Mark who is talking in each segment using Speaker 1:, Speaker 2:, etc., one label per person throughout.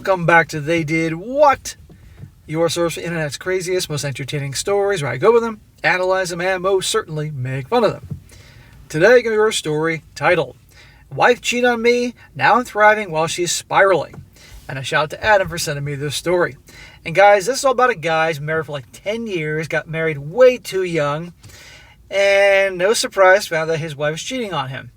Speaker 1: welcome back to They Did What? Your source for internet's craziest, most entertaining stories, where I go with them, analyze them, and most certainly make fun of them. Today, going to be our story titled, Wife Cheated on Me, Now I'm Thriving While She's Spiraling. And a shout out to Adam for sending me this story. And guys, this is all about a guy who's married for like 10 years, got married way too young, and no surprise, found that his wife was cheating on him.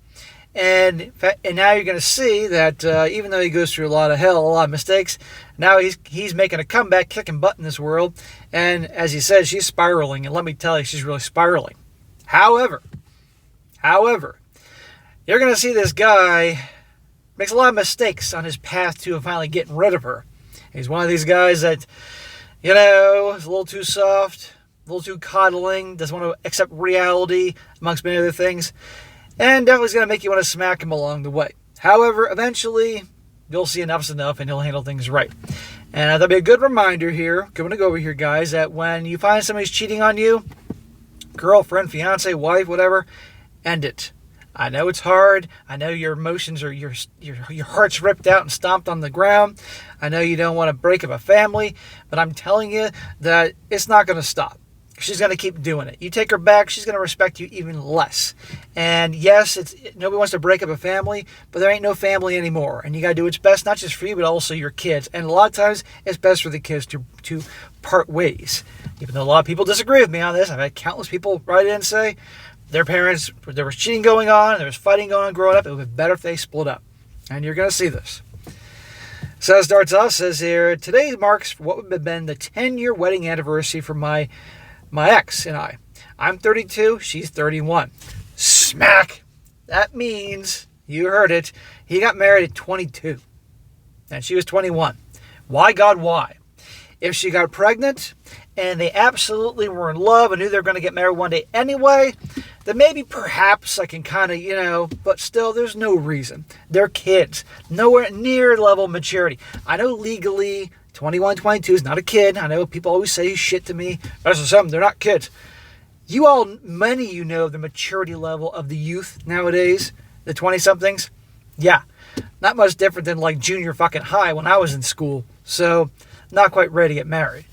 Speaker 1: And now you're going to see that even though he goes through a lot of hell, a lot of mistakes, now he's making a comeback, kicking butt in this world. And as he said, she's spiraling. And let me tell you, she's really spiraling. However, you're going to see this guy makes a lot of mistakes on his path to finally getting rid of her. He's one of these guys that, is a little too soft, a little too coddling, doesn't want to accept reality, amongst many other things. And definitely going to make you want to smack him along the way. However, eventually, you'll see enough's enough and he'll handle things right. And that'll be a good reminder here, going to go over here, guys, that when you find somebody's cheating on you, girlfriend, fiance, wife, whatever, end it. I know it's hard. I know your emotions are, your heart's ripped out and stomped on the ground. I know you don't want to break up a family, but I'm telling you that it's not going to stop. She's going to keep doing it. You take her back, she's going to respect you even less. And yes, nobody wants to break up a family, but there ain't no family anymore. And you got to do what's best, not just for you, but also your kids. And a lot of times, it's best for the kids to part ways. Even though a lot of people disagree with me on this, I've had countless people write in and say their parents, there was cheating going on, there was fighting going on growing up, it would be better if they split up. And you're going to see this. So it starts off, says here, today marks what would have been the 10-year wedding anniversary for my ex and I. I'm 32, she's 31. Smack! That means, you heard it, he got married at 22. And she was 21. Why, God, why? If she got pregnant and they absolutely were in love and knew they were going to get married one day anyway, then maybe perhaps I can kind of, but still, there's no reason. They're kids. Nowhere near level of maturity. I know legally 21, 22 is not a kid. I know people always say shit to me. That's something. They're not kids. Many of you know the maturity level of the youth nowadays, the 20-somethings. Yeah, not much different than like junior fucking high when I was in school. So, not quite ready to get married.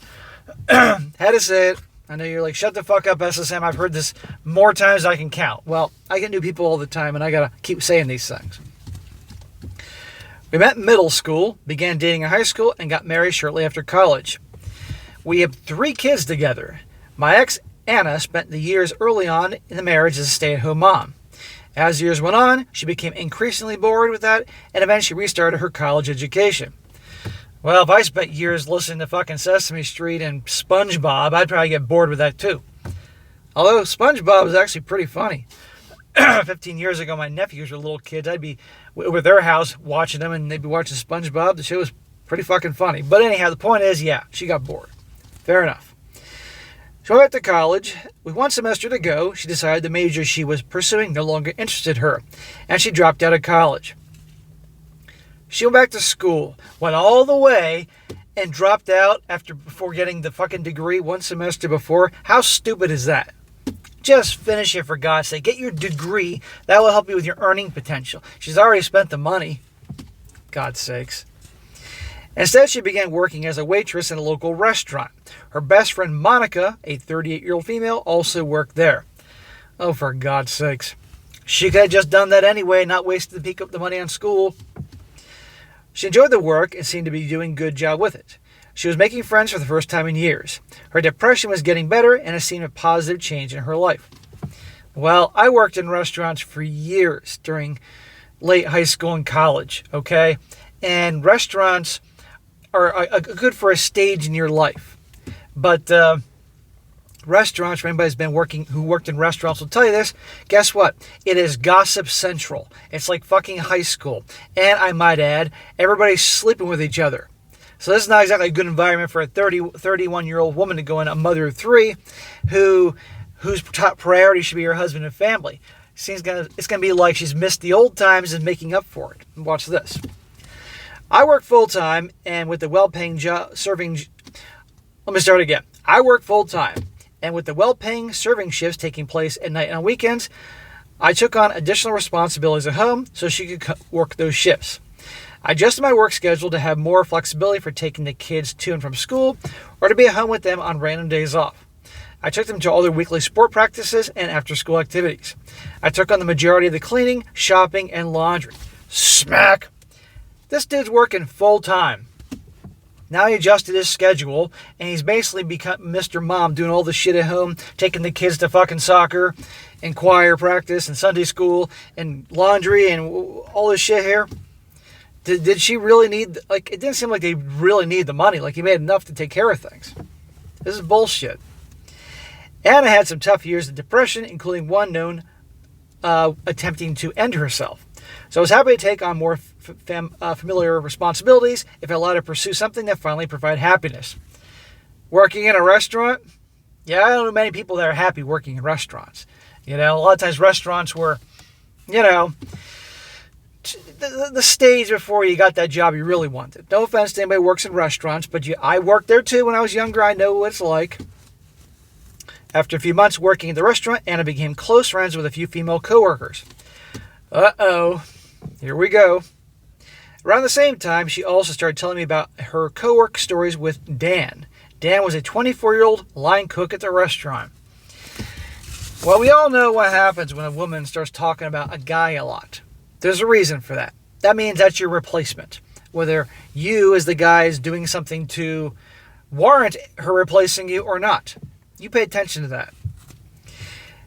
Speaker 1: Had to say it. I know you're like, shut the fuck up, SSM. I've heard this more times than I can count. Well, I get new people all the time, and I gotta keep saying these things. We met in middle school, began dating in high school, and got married shortly after college. We have 3 kids together. My ex, Anna, spent the years early on in the marriage as a stay-at-home mom. As years went on, she became increasingly bored with that and eventually restarted her college education. Well, if I spent years listening to fucking Sesame Street and SpongeBob, I'd probably get bored with that too. Although SpongeBob was actually pretty funny. 15 years ago, my nephews were little kids. I'd be over their house watching them, and they'd be watching SpongeBob. The show was pretty fucking funny. But anyhow, the point is, yeah, she got bored. Fair enough. She went back to college. With 1 semester to go, she decided the major she was pursuing no longer interested her, and she dropped out of college. She went back to school, went all the way, and dropped out before getting the fucking degree 1 semester before. How stupid is that? Just finish it, for God's sake. Get your degree. That will help you with your earning potential. She's already spent the money. God's sakes. Instead, she began working as a waitress in a local restaurant. Her best friend, Monica, a 38-year-old female, also worked there. Oh, for God's sakes. She could have just done that anyway, not wasted the money on school. She enjoyed the work and seemed to be doing a good job with it. She was making friends for the first time in years. Her depression was getting better and it seemed a positive change in her life. Well, I worked in restaurants for years during late high school and college, okay? And restaurants are good for a stage in your life. But restaurants, for anybody who worked in restaurants will tell you this, guess what? It is gossip central. It's like fucking high school. And I might add, everybody's sleeping with each other. So this is not exactly a good environment for a 31-year-old woman to go in, a mother of 3, whose top priority should be her husband and family. It's going to be like she's missed the old times and making up for it. Watch this. I work full-time and with the well-paying job serving... Let me start again. I work full-time and with the well-paying serving shifts taking place at night and on weekends, I took on additional responsibilities at home so she could work those shifts. I adjusted my work schedule to have more flexibility for taking the kids to and from school or to be at home with them on random days off. I took them to all their weekly sport practices and after-school activities. I took on the majority of the cleaning, shopping, and laundry. Smack! This dude's working full-time. Now he adjusted his schedule, and he's basically become Mr. Mom, doing all the shit at home, taking the kids to fucking soccer, and choir practice, and Sunday school, and laundry, and all this shit here. Did she really need, like, it didn't seem like they really need the money. Like, he made enough to take care of things. This is bullshit. Anna had some tough years of depression, including one known attempting to end herself. So I was happy to take on more familiar responsibilities if it allowed her to pursue something that finally provided happiness. Working in a restaurant? Yeah, I don't know many people that are happy working in restaurants. You know, a lot of times restaurants were, you know, the stage before you got that job you really wanted. No offense to anybody who works in restaurants, but I worked there too when I was younger. I know what it's like. After a few months working at the restaurant, Anna became close friends with a few female coworkers. Uh-oh. Here we go. Around the same time, she also started telling me about her co-work stories with Dan. Dan was a 24-year-old line cook at the restaurant. Well, we all know what happens when a woman starts talking about a guy a lot. There's a reason for that. That means that's your replacement. Whether you, as the guy, is doing something to warrant her replacing you or not. You pay attention to that.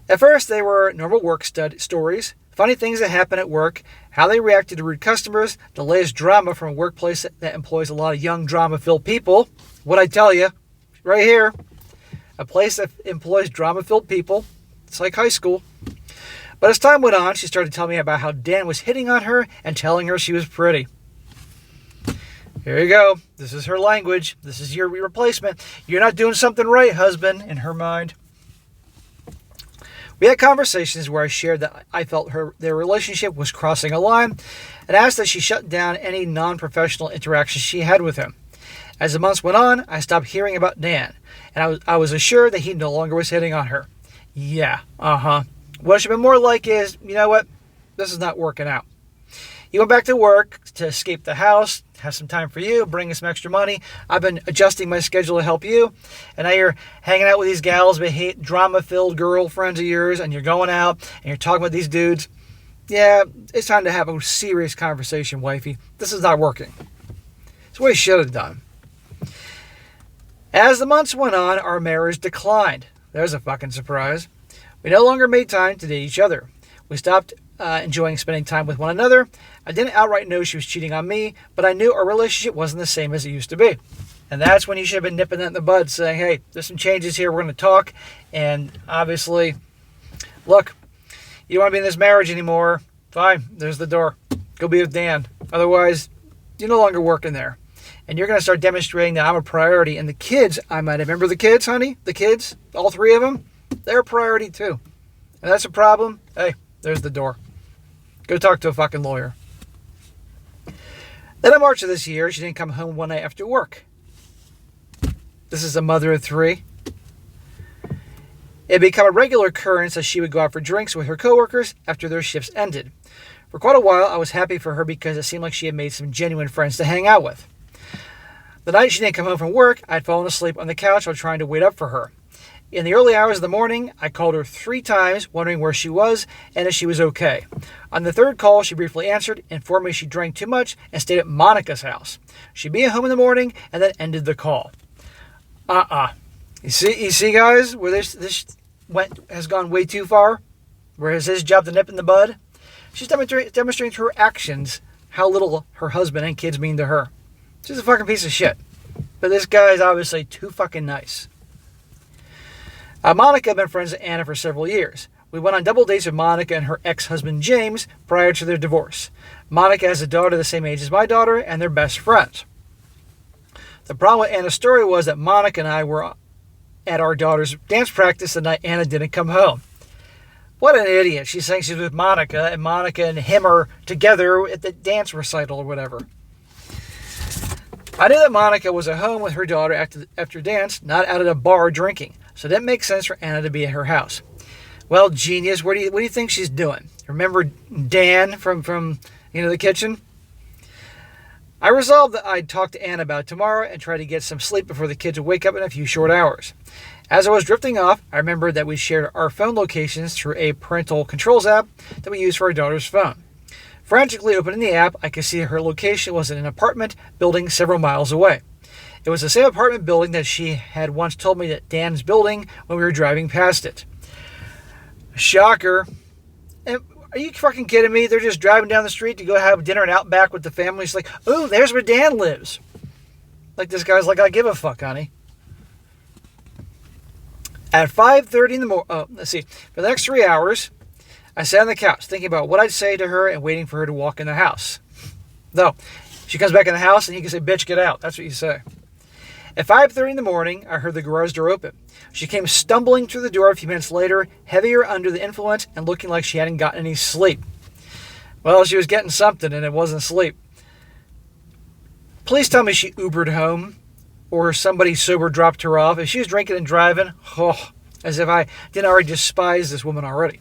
Speaker 1: At first, they were normal work stories, funny things that happen at work, how they reacted to rude customers, the latest drama from a workplace that employs a lot of young drama-filled people. What'd I tell you? Right here. A place that employs drama-filled people. It's like high school. But as time went on, she started telling me about how Dan was hitting on her and telling her she was pretty. Here you go. This is her language. This is your replacement. You're not doing something right, husband, in her mind. We had conversations where I shared that I felt their relationship was crossing a line and asked that she shut down any non-professional interactions she had with him. As the months went on, I stopped hearing about Dan, and I was assured that he no longer was hitting on her. Yeah, What it should have been more like is, you know what? This is not working out. You went back to work to escape the house, have some time for you, bring us some extra money. I've been adjusting my schedule to help you. And now you're hanging out with these gals, drama-filled girlfriends of yours, and you're going out, and you're talking with these dudes. Yeah, it's time to have a serious conversation, wifey. This is not working. It's what he should have done. As the months went on, our marriage declined. There's a fucking surprise. We no longer made time to date each other. We stopped enjoying spending time with one another. I didn't outright know she was cheating on me, but I knew our relationship wasn't the same as it used to be. And that's when you should have been nipping that in the bud, saying, hey, there's some changes here, we're going to talk. And obviously, look, you don't want to be in this marriage anymore. Fine, there's the door. Go be with Dan. Otherwise, you're no longer working there. And you're going to start demonstrating that I'm a priority. And the kids, I might remember the kids, honey? The kids, all three of them, they're a priority too. And that's a problem. Hey, there's the door. Go talk to a fucking lawyer. Then in March of this year, she didn't come home one night after work. This is a mother of three. It had become a regular occurrence that she would go out for drinks with her coworkers after their shifts ended. For quite a while, I was happy for her because it seemed like she had made some genuine friends to hang out with. The night she didn't come home from work, I'd fallen asleep on the couch while trying to wait up for her. In the early hours of the morning, I called her 3 times, wondering where she was and if she was okay. On the third call, she briefly answered, informed me she drank too much and stayed at Monica's house. She'd be at home in the morning, and then ended the call. You see, guys, where this has gone way too far? Where it's his job to nip in the bud? She's demonstrating through her actions how little her husband and kids mean to her. She's a fucking piece of shit. But this guy is obviously too fucking nice. Monica had been friends with Anna for several years. We went on double dates with Monica and her ex-husband James prior to their divorce. Monica has a daughter the same age as my daughter, and they're best friends. The problem with Anna's story was that Monica and I were at our daughter's dance practice the night Anna didn't come home. What an idiot. She's saying she's with Monica, and Monica and him are together at the dance recital or whatever. I knew that Monica was at home with her daughter after dance, not out at a bar drinking. So it didn't make sense for Anna to be at her house. Well, genius, what do you think she's doing? Remember Dan from the kitchen? I resolved that I'd talk to Anna about it tomorrow and try to get some sleep before the kids would wake up in a few short hours. As I was drifting off, I remembered that we shared our phone locations through a parental controls app that we use for our daughter's phone. Frantically opening the app, I could see her location was in an apartment building several miles away. It was the same apartment building that she had once told me that Dan's building when we were driving past it. Shocker. And are you fucking kidding me? They're just driving down the street to go have dinner and Outback with the family. It's like, oh, there's where Dan lives. Like this guy's like, I give a fuck, honey. At 5:30 in the morning, for the next 3 hours, I sat on the couch thinking about what I'd say to her and waiting for her to walk in the house. No, she comes back in the house and you can say, bitch, get out. That's what you say. At 5:30 in the morning, I heard the garage door open. She came stumbling through the door a few minutes later, heavier under the influence and looking like she hadn't gotten any sleep. Well, she was getting something and it wasn't sleep. Please tell me she Ubered home or somebody sober dropped her off. If she was drinking and driving, as if I didn't already despise this woman already.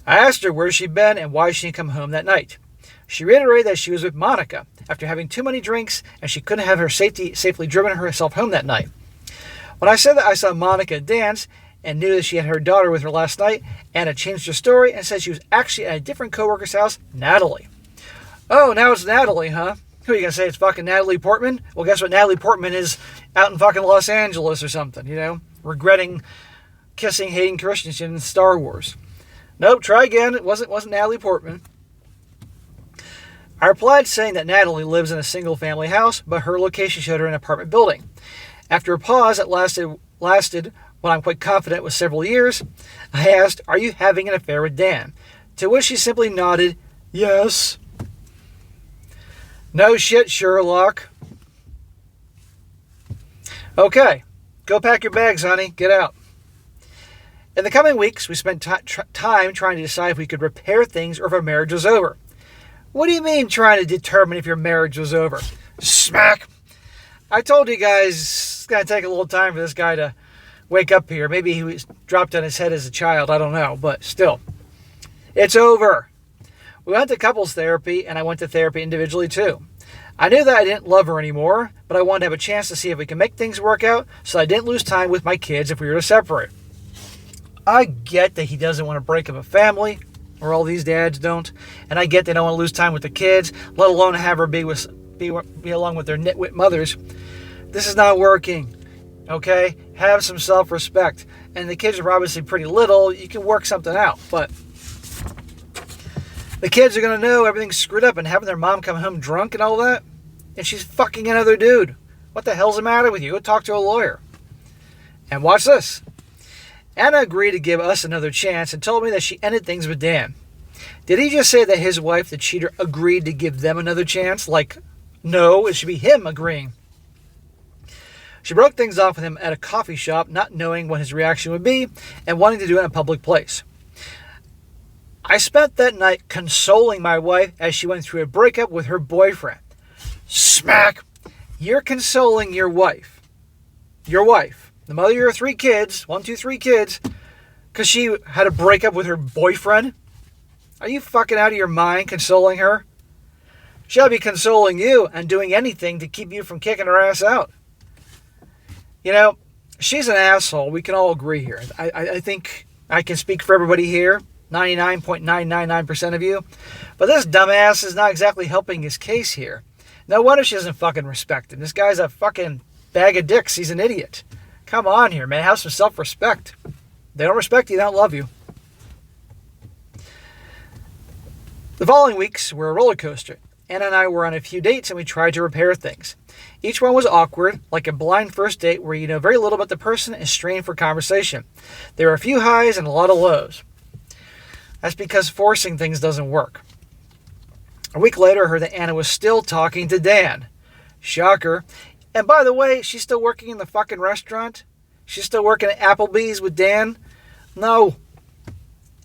Speaker 1: I asked her where she'd been and why she didn't come home that night. She reiterated that she was with Monica after having too many drinks and she couldn't have her safely driven herself home that night. When I said that I saw Monica dance and knew that she had her daughter with her last night, Anna changed her story and said she was actually at a different coworker's house, Natalie. Oh, now it's Natalie, huh? Who are you going to say it's fucking Natalie Portman? Well, guess what? Natalie Portman is out in fucking Los Angeles or something, regretting kissing Hayden Christensen in Star Wars. Nope, try again. It wasn't Natalie Portman. I replied saying that Natalie lives in a single-family house, but her location showed her in an apartment building. After a pause that lasted what I'm quite confident was several years, I asked, are you having an affair with Dan? To which she simply nodded, yes. No shit, Sherlock. Okay, go pack your bags, honey. Get out. In the coming weeks, we spent time trying to decide if we could repair things or if our marriage was over. What do you mean trying to determine if your marriage was over? Smack! I told you guys it's going to take a little time for this guy to wake up here. Maybe he was dropped on his head as a child. I don't know. But still, it's over. We went to couples therapy, and I went to therapy individually too. I knew that I didn't love her anymore, but I wanted to have a chance to see if we can make things work out so I didn't lose time with my kids if we were to separate. I get that he doesn't want to break up a family, or all these dads don't, and I get they don't want to lose time with the kids, let alone have her be along with their nitwit mothers. This is not working, okay? Have some self-respect. And the kids are obviously pretty little. You can work something out, but the kids are going to know everything's screwed up and having their mom come home drunk and all that, and she's fucking another dude. What the hell's the matter with you? Go talk to a lawyer. And watch this. Anna agreed to give us another chance and told me that she ended things with Dan. Did he just say that his wife, the cheater, agreed to give them another chance? Like, no, it should be him agreeing. She broke things off with him at a coffee shop, not knowing what his reaction would be and wanting to do it in a public place. I spent that night consoling my wife as she went through a breakup with her boyfriend. Smack! You're consoling your wife. Your wife. The mother of your 3 kids, 3 kids, because she had a breakup with her boyfriend? Are you fucking out of your mind consoling her? She'll be consoling you and doing anything to keep you from kicking her ass out. She's an asshole. We can all agree here. I think I can speak for everybody here, 99.999% of you. But this dumbass is not exactly helping his case here. No wonder she doesn't fucking respect him. This guy's a fucking bag of dicks. He's an idiot. Come on here, man. Have some self-respect. They don't respect you, they don't love you. The following weeks were a roller coaster. Anna and I were on a few dates and we tried to repair things. Each one was awkward, like a blind first date where you know very little about the person and strain for conversation. There were a few highs and a lot of lows. That's because forcing things doesn't work. A week later, I heard that Anna was still talking to Dan. Shocker. And by the way, she's still working in the fucking restaurant? She's still working at Applebee's with Dan? No.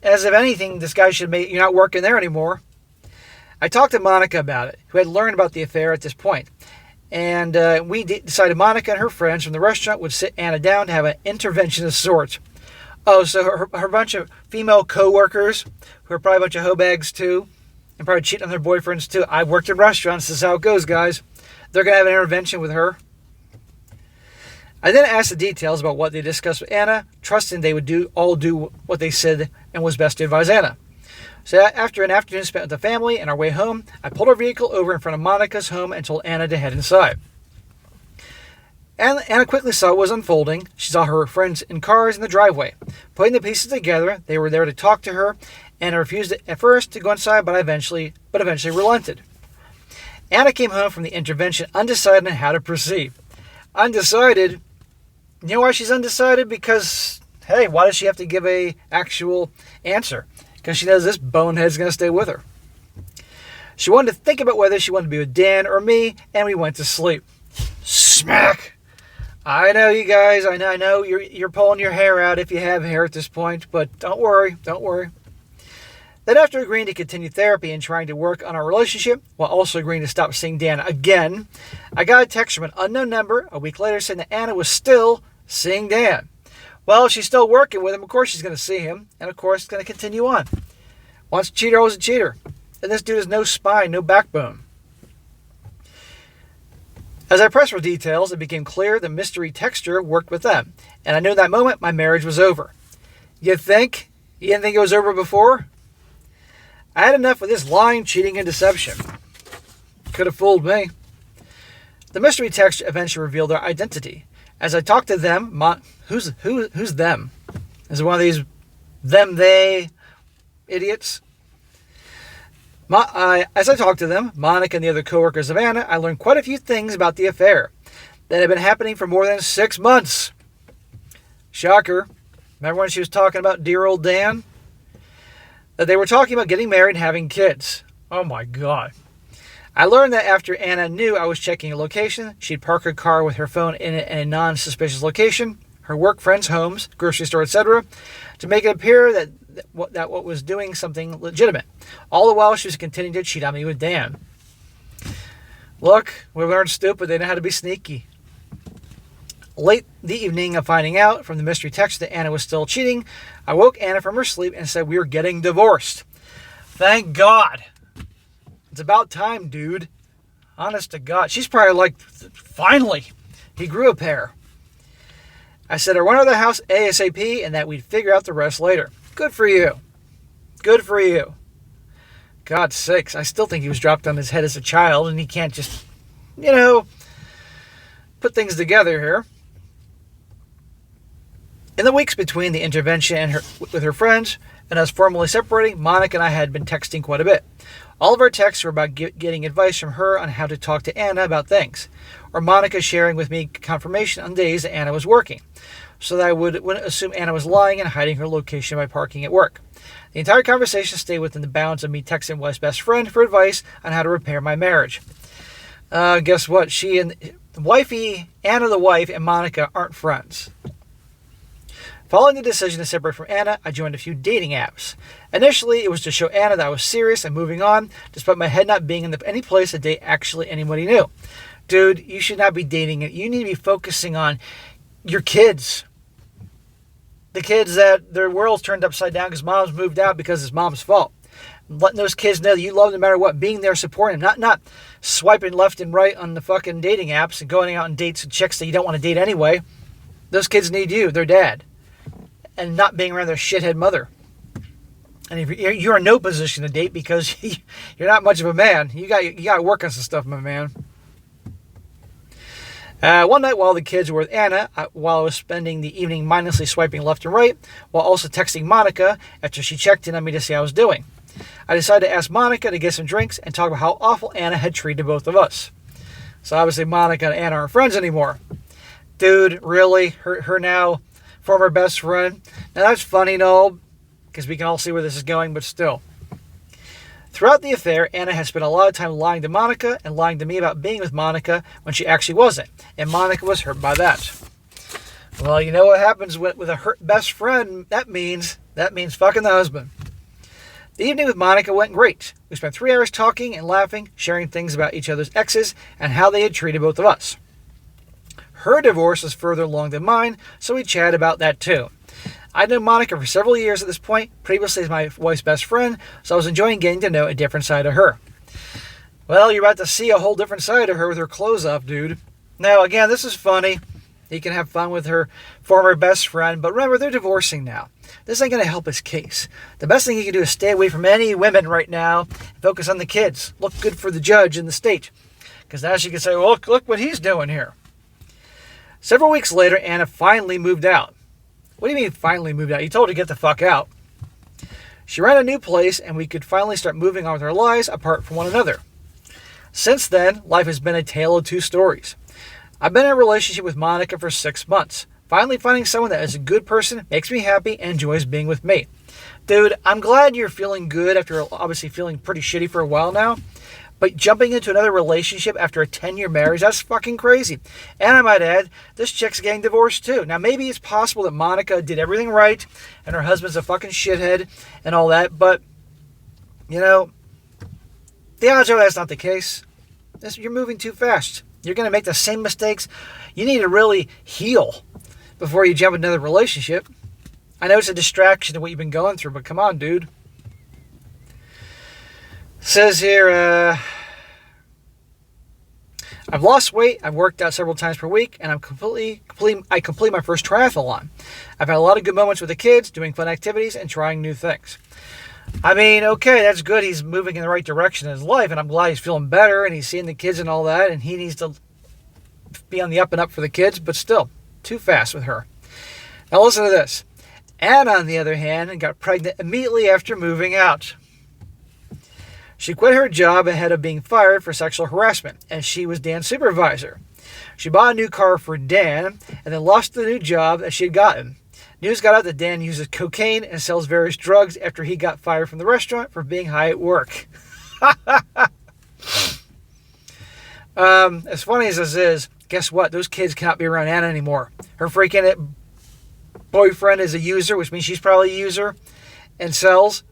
Speaker 1: As if anything, this guy should make you're not working there anymore. I talked to Monica about it, who had learned about the affair at this point. And we decided Monica and her friends from the restaurant would sit Anna down to have an intervention of sorts. Oh, so her bunch of female co-workers, who are probably a bunch of hoe bags too, and probably cheating on their boyfriends too. I've worked in restaurants. This is how it goes, guys. They're going to have an intervention with her. I then asked the details about what they discussed with Anna, trusting they would all do what they said and was best to advise Anna. So after an afternoon spent with the family and our way home, I pulled our vehicle over in front of Monica's home and told Anna to head inside. Anna quickly saw what was unfolding. She saw her friends in cars in the driveway. Putting the pieces together, they were there to talk to her. Anna refused at first to go inside, but eventually relented. Anna came home from the intervention undecided on how to proceed. Undecided? You know why she's undecided? Because, hey, why does she have to give a actual answer? Because she knows this bonehead's going to stay with her. She wanted to think about whether she wanted to be with Dan or me, and we went to sleep. Smack! I know, you guys, I know you're pulling your hair out if you have hair at this point, but don't worry. Then after agreeing to continue therapy and trying to work on our relationship, while also agreeing to stop seeing Dan again, I got a text from an unknown number a week later saying that Anna was still seeing Dan. Well, she's still working with him. Of course she's going to see him, and of course it's going to continue on. Once a cheater, always a cheater. And this dude has no spine, no backbone. As I pressed for details, it became clear the mystery texter worked with them, and I knew at that moment my marriage was over. You think? You didn't think it was over before? I had enough of this lying, cheating, and deception. Could have fooled me. The mystery texter eventually revealed their identity. As I talked to them, who's them? Is it one of these them, they idiots? As I talked to them, Monica and the other coworkers of Anna, I learned quite a few things about the affair that had been happening for more than 6 months. Shocker. Remember when she was talking about dear old Dan? That they were talking about getting married and having kids. Oh my God. I learned that after Anna knew I was checking a location, she'd park her car with her phone in a non-suspicious location, her work, friends' homes, grocery store, etc., to make it appear that what was doing something legitimate. All the while she was continuing to cheat on me with Dan. Look, we learned stupid. They know how to be sneaky. Late the evening of finding out from the mystery text that Anna was still cheating, I woke Anna from her sleep and said we were getting divorced. Thank God. It's about time, dude. Honest to God. She's probably like, finally, he grew a pair. I said I run out of the house ASAP and that we'd figure out the rest later. Good for you. Good for you. God's sakes, I still think he was dropped on his head as a child and he can't just, put things together here. In the weeks between the intervention with her friends and us formally separating, Monica and I had been texting quite a bit. All of our texts were about getting advice from her on how to talk to Anna about things, or Monica sharing with me confirmation on days that Anna was working, so that I wouldn't assume Anna was lying and hiding her location by parking at work. The entire conversation stayed within the bounds of me texting wife's best friend for advice on how to repair my marriage. Guess what? She and Anna the wife and Monica aren't friends. Following the decision to separate from Anna, I joined a few dating apps. Initially, it was to show Anna that I was serious and moving on, despite my head not being in any place to date actually anybody new. Dude, you should not be dating it. You need to be focusing on your kids. The kids that their world's turned upside down because mom's moved out because it's mom's fault. Letting those kids know that you love them no matter what, being there supporting them, not swiping left and right on the fucking dating apps and going out on dates with chicks that you don't want to date anyway. Those kids need you, their dad. And not being around their shithead mother. And if you're in no position to date because you're not much of a man. You got to work on some stuff, my man. One night while the kids were with Anna, while I was spending the evening mindlessly swiping left and right, while also texting Monica after she checked in on me to see how I was doing, I decided to ask Monica to get some drinks and talk about how awful Anna had treated both of us. So obviously Monica and Anna aren't friends anymore. Dude, really? Her now former best friend? Now that's funny and all, because we can all see where this is going, but still. Throughout the affair, Anna has spent a lot of time lying to Monica and lying to me about being with Monica when she actually wasn't, and Monica was hurt by that. Well, you know what happens with a hurt best friend? That means fucking the husband. The evening with Monica went great. We spent 3 hours talking and laughing, sharing things about each other's exes and how they had treated both of us. Her divorce was further along than mine, so we chatted about that too. I'd known Monica for several years at this point, previously as my wife's best friend, so I was enjoying getting to know a different side of her. Well, you're about to see a whole different side of her with her clothes off, dude. Now, again, this is funny. He can have fun with her former best friend, but remember, they're divorcing now. This ain't going to help his case. The best thing he can do is stay away from any women right now and focus on the kids. Look good for the judge in the state. Because now she can say, well, look what he's doing here. Several weeks later, Anna finally moved out. What do you mean finally moved out? You told her to get the fuck out. She ran a new place, and we could finally start moving on with our lives apart from one another. Since then, life has been a tale of two stories. I've been in a relationship with Monica for 6 months. Finally finding someone that is a good person, makes me happy, and enjoys being with me. Dude, I'm glad you're feeling good after obviously feeling pretty shitty for a while now. But jumping into another relationship after a 10-year marriage, that's fucking crazy. And I might add, this chick's getting divorced too. Now, maybe it's possible that Monica did everything right and her husband's a fucking shithead and all that. But, you know, the odds are that's not the case. You're moving too fast. You're going to make the same mistakes. You need to really heal before you jump into another relationship. I know it's a distraction to what you've been going through, but come on, dude. It says here, I've lost weight, I've worked out several times per week, and I complete my first triathlon. I've had a lot of good moments with the kids, doing fun activities, and trying new things. I mean, okay, that's good. He's moving in the right direction in his life, and I'm glad he's feeling better, and he's seeing the kids and all that, and he needs to be on the up and up for the kids, but still, too fast with her. Now listen to this. Anna, on the other hand, got pregnant immediately after moving out. She quit her job ahead of being fired for sexual harassment, and she was Dan's supervisor. She bought a new car for Dan, and then lost the new job that she had gotten. News got out that Dan uses cocaine and sells various drugs after he got fired from the restaurant for being high at work. As funny as this is, guess what? Those kids cannot be around Anna anymore. Her freaking boyfriend is a user, which means she's probably a user, and sells.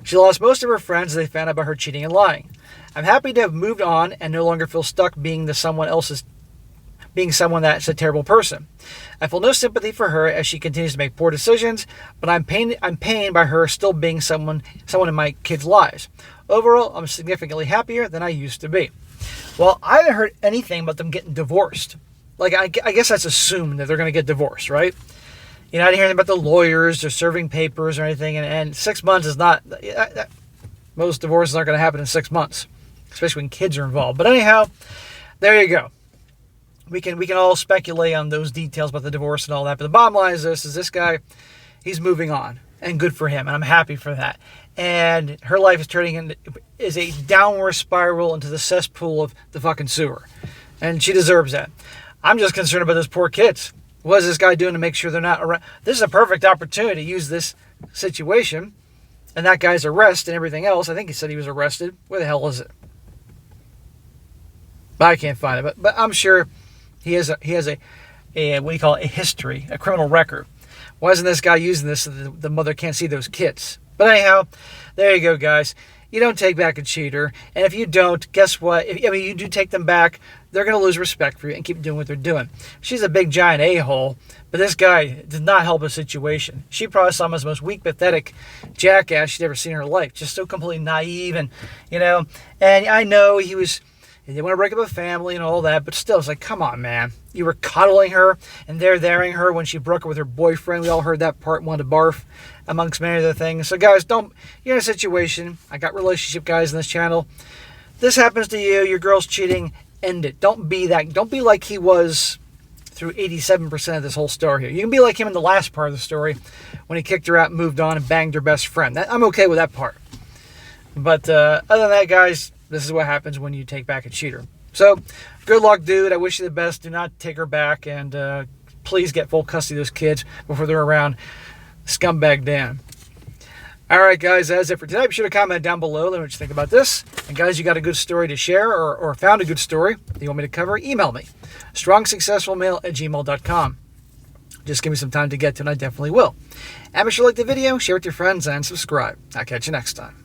Speaker 1: She lost most of her friends as they found out about her cheating and lying. I'm happy to have moved on and no longer feel stuck being someone that's a terrible person. I feel no sympathy for her as she continues to make poor decisions, but I'm pained by her still being someone in my kids' lives. Overall, I'm significantly happier than I used to be. Well, I haven't heard anything about them getting divorced. Like, I guess that's assumed that they're going to get divorced, right? You know, I didn't hear anything about the lawyers or serving papers or anything, and 6 months is not... most divorces aren't going to happen in 6 months, especially when kids are involved. But anyhow, there you go. We can all speculate on those details about the divorce and all that, but the bottom line is this guy, he's moving on, and good for him, and I'm happy for that. And her life is is a downward spiral into the cesspool of the fucking sewer, and she deserves that. I'm just concerned about those poor kids. What is this guy doing to make sure they're not around? This is a perfect opportunity to use this situation, and that guy's arrest and everything else. I think he said he was arrested. Where the hell is it? I can't find it, but I'm sure he has a what do you call it, a history, a criminal record. Why isn't this guy using this so the mother can't see those kids? But anyhow, there you go, guys. You don't take back a cheater, and if you don't, guess what? If you do take them back, they're going to lose respect for you and keep doing what they're doing. She's a big, giant a-hole, but this guy did not help his situation. She probably saw him as the most weak, pathetic jackass she'd ever seen in her life. Just so completely naive, and I know they want to break up a family and all that, but still, it's like, come on, man. You were cuddling her and there-thering her when she broke up with her boyfriend. We all heard that part, wanted to barf, amongst many other things. So, guys, you're in a situation. I got relationship guys on this channel. This happens to you. Your girl's cheating. End it. Don't be like he was through 87% of this whole story here. You can be like him in the last part of the story when he kicked her out and moved on and banged her best friend. I'm okay with that part. But other than that, guys, this is what happens when you take back a cheater. So, good luck, dude. I wish you the best. Do not take her back. And please get full custody of those kids before they're around scumbag Dan. All right, guys, that's it for today. Be sure to comment down below. Let me know what you think about this. And, guys, you got a good story to share or found a good story that you want me to cover, email me. strongsuccessfulmale@gmail.com. Just give me some time to get to it, and I definitely will. And be sure to like the video, share with your friends, and subscribe. I'll catch you next time.